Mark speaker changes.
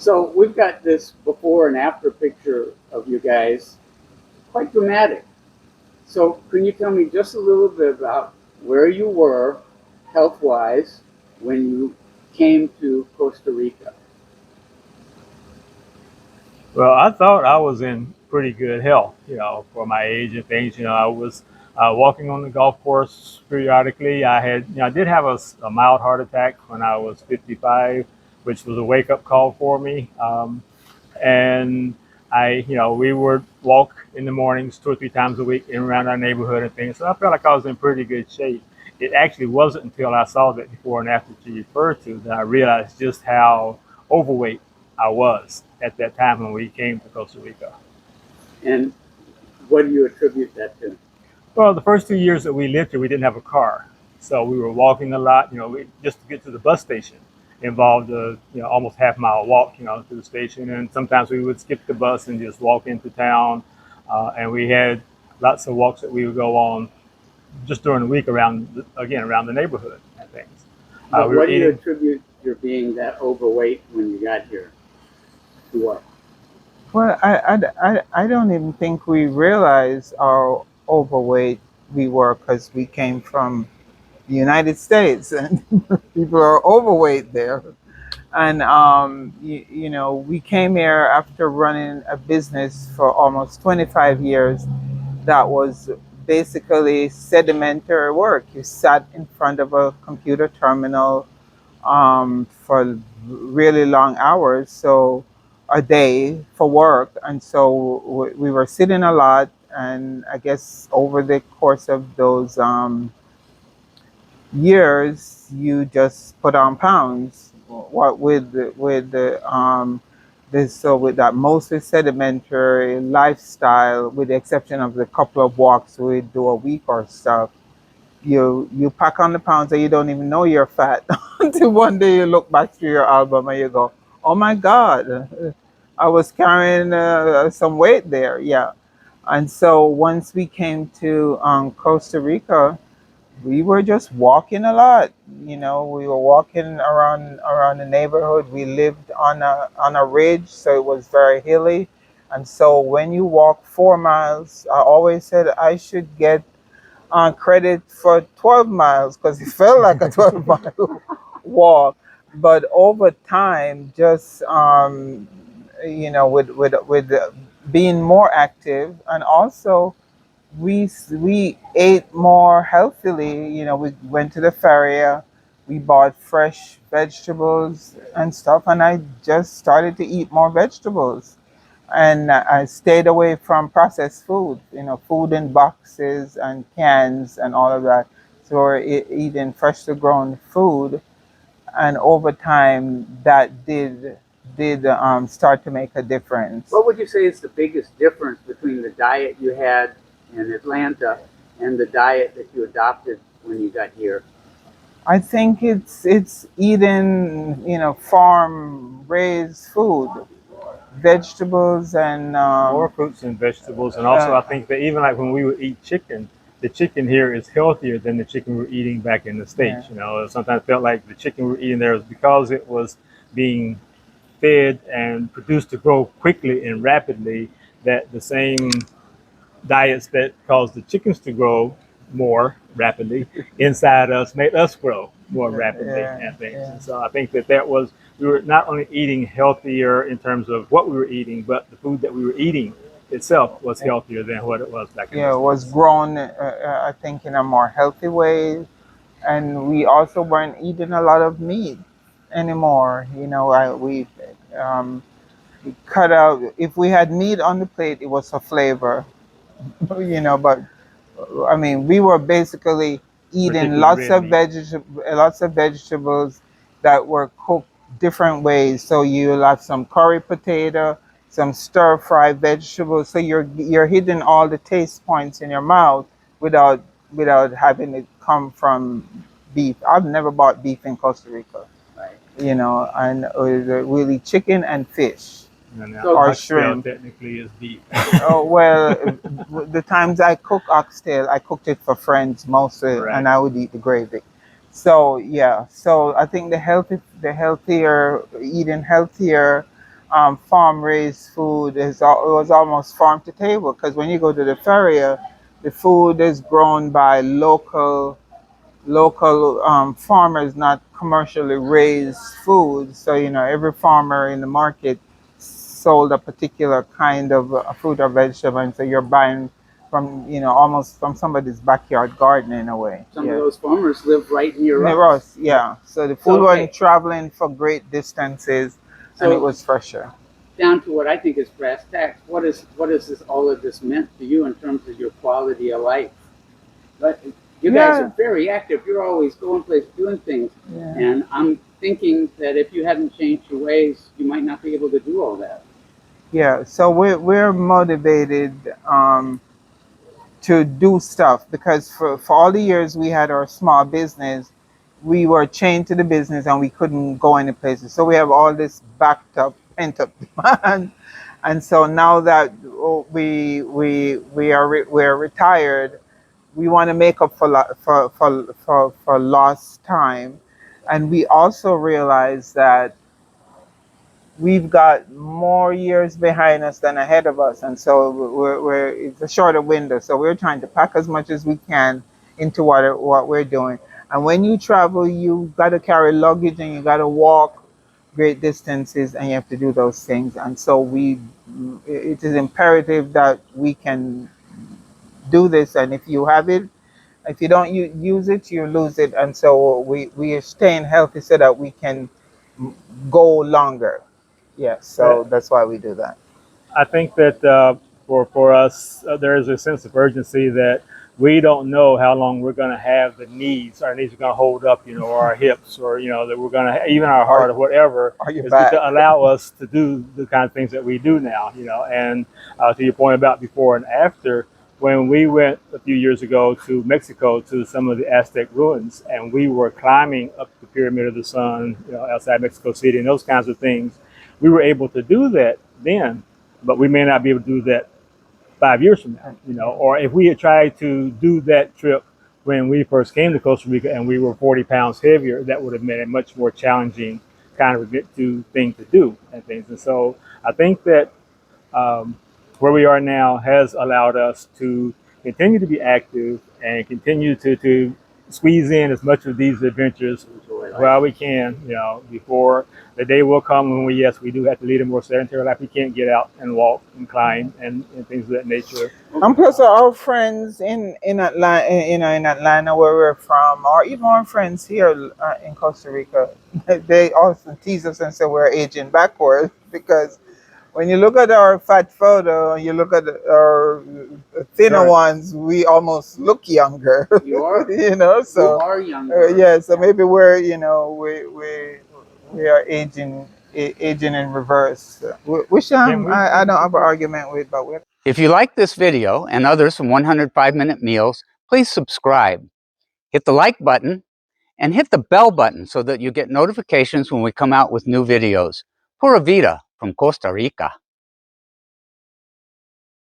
Speaker 1: So we've got this before and after picture of you guys, quite dramatic. So can you tell me just a little bit about where you were health wise when you came to Costa Rica?
Speaker 2: Well, I thought I was in pretty good health, for my age and things. I was walking on the golf course periodically. I did have a mild heart attack when I was 55, which was a wake up call for me. And we would walk in the mornings 2 or 3 times a week in around our neighborhood and things. So I felt like I was in pretty good shape. It actually wasn't until I saw that before and after you referred to that I realized just how overweight I was at that time when we came to Costa Rica.
Speaker 1: And what do you attribute that to?
Speaker 2: Well, the first 2 years that we lived here, we didn't have a car, so we were walking a lot. Just to get to the bus station involved a almost half-mile walk, to the station, and sometimes we would skip the bus and just walk into town. And we had lots of walks that we would go on just during the week around the neighborhood and things.
Speaker 1: But
Speaker 2: We were
Speaker 1: what do you
Speaker 2: eating.
Speaker 1: attribute your being that overweight when you got here to what?
Speaker 3: Well, I don't even think we realized how overweight we were because we came from the United States and people are overweight there. And, we came here after running a business for almost 25 years that was basically sedimentary work. You sat in front of a computer terminal for really long hours, so a day for work, and so we were sitting a lot. And I guess over the course of those years, you just put on pounds. What with the this so with that mostly sedimentary lifestyle, with the exception of the couple of walks we do a week or stuff, you pack on the pounds and you don't even know you're fat until one day you look back through your album and you go, "Oh my God, I was carrying some weight there." Yeah, and so once we came to Costa Rica, we were just walking a lot. We were walking around the neighborhood. We lived on a ridge, so it was very hilly. And so when you walk 4 miles, I always said I should get on credit for 12 miles because it felt like a 12-mile walk. But over time, just with being more active, and also we ate more healthily. We went to the ferry, we bought fresh vegetables and stuff, and I just started to eat more vegetables. And I stayed away from processed food, food in boxes and cans and all of that. So we're eating freshly grown food, and over time that did start to make a difference.
Speaker 1: What would you say is the biggest difference between the diet you had in Atlanta and the diet that you adopted when you got here?
Speaker 3: I think it's eating, farm raised food, vegetables, and
Speaker 2: More fruits and vegetables, and also I
Speaker 3: uh,
Speaker 2: think that even like when we would eat chicken, the chicken here is healthier than the chicken we're eating back in the
Speaker 3: yeah.
Speaker 2: states. It sometimes felt like the chicken we're eating there is because it was being fed and produced to grow quickly and rapidly. That the same diets that cause the chickens to grow more rapidly inside us made us grow more rapidly
Speaker 3: Yeah,
Speaker 2: and things.
Speaker 3: yeah.
Speaker 2: And so I think that was we were not only eating healthier in terms of what we were eating, but the food that we were eating itself was healthier than what it was back in the
Speaker 3: Yeah, it was
Speaker 2: states.
Speaker 3: grown, I think, in a more healthy way. And we also weren't eating a lot of meat anymore. Um, we cut out, if we had meat on the plate, it was for flavor, but I mean, we were basically eating
Speaker 2: Particularly red meat.
Speaker 3: lots of vegetables that were cooked different ways. So you'll have some curry potato, some stir fry vegetables. So you're hitting all the taste points in your mouth without without having it come from beef. I've never bought beef in Costa Rica,
Speaker 1: Right.
Speaker 3: and really chicken and fish
Speaker 2: And now
Speaker 1: So
Speaker 3: or
Speaker 2: oxtail
Speaker 3: shrimp.
Speaker 2: technically is beef.
Speaker 3: Oh well, the times I cook oxtail, I cooked it for friends mostly,
Speaker 2: Right.
Speaker 3: and I would eat the gravy. So yeah, so I think the healthier, eating healthier, farm-raised food. It was almost farm to table, because when you go to the Feria, the food is grown by local farmers, not commercially raised food. So every farmer in the market sold a particular kind of fruit or vegetable, and so you're buying from almost from somebody's backyard garden in a way.
Speaker 1: Some of those farmers live right near
Speaker 3: Near
Speaker 1: us.
Speaker 3: us, yeah. So the
Speaker 1: So,
Speaker 3: food
Speaker 1: okay.
Speaker 3: wasn't traveling for great distances, and it
Speaker 1: So
Speaker 3: was fresher.
Speaker 1: down to what I think is brass tacks. What is this? All of this meant to you in terms of your quality of life? But you guys
Speaker 3: Yeah.
Speaker 1: are very active. You're always going places, doing things,
Speaker 3: Yeah.
Speaker 1: and I'm thinking that if you hadn't changed your ways, you might not be able to do all that.
Speaker 3: Yeah, so we're motivated to do stuff, because for all the years we had our small business, we were chained to the business and we couldn't go any places. So we have all this backed up, pent up demand, and so now that we're retired, we want to make up for lost time, and we also realize that we've got more years behind us than ahead of us, and so it's a shorter window. So we're trying to pack as much as we can into what we're doing. And when you travel, you got to carry luggage and you got to walk great distances, and you have to do those things. And so it is imperative that we can do this. And if you have it, if you don't use it, you lose it. And so we are staying healthy so that we can go longer. Yeah, so that's why we do that.
Speaker 2: I think that for us, there is a sense of urgency that we don't know how long we're going to have the needs. Our needs are going to hold up, or our hips, or that we're going to even our heart or whatever
Speaker 3: Are you
Speaker 2: is going
Speaker 3: back?
Speaker 2: to allow us to do the kind of things that we do now. And to your point about before and after. When we went a few years ago to Mexico to some of the Aztec ruins, and we were climbing up the Pyramid of the Sun, outside Mexico City, and those kinds of things, we were able to do that then, but we may not be able to do that 5 years from now, or if we had tried to do that trip when we first came to Costa Rica and we were 40 pounds heavier, that would have been a much more challenging kind of thing to do and things. And so I think that um, where we are now has allowed us to continue to be active and continue to squeeze in as much of these adventures while we can, before the day will come when we do have to lead a more sedentary life. We can't get out and walk and climb and things of that nature.
Speaker 3: And plus, our friends in Atlanta, in Atlanta where we're from, or even our friends here in Costa Rica, they often tease us and say we're aging backwards, because when you look at our fat photo and you look at our thinner ones, we almost look younger.
Speaker 1: You are.
Speaker 3: So
Speaker 1: you are younger.
Speaker 3: yeah. So maybe we are aging in reverse. Which I don't have an argument with, but we're.
Speaker 4: If you like this video and others from 105 Minute Meals, please subscribe. Hit the like button and hit the bell button so that you get notifications when we come out with new videos. Pura vida from Costa Rica.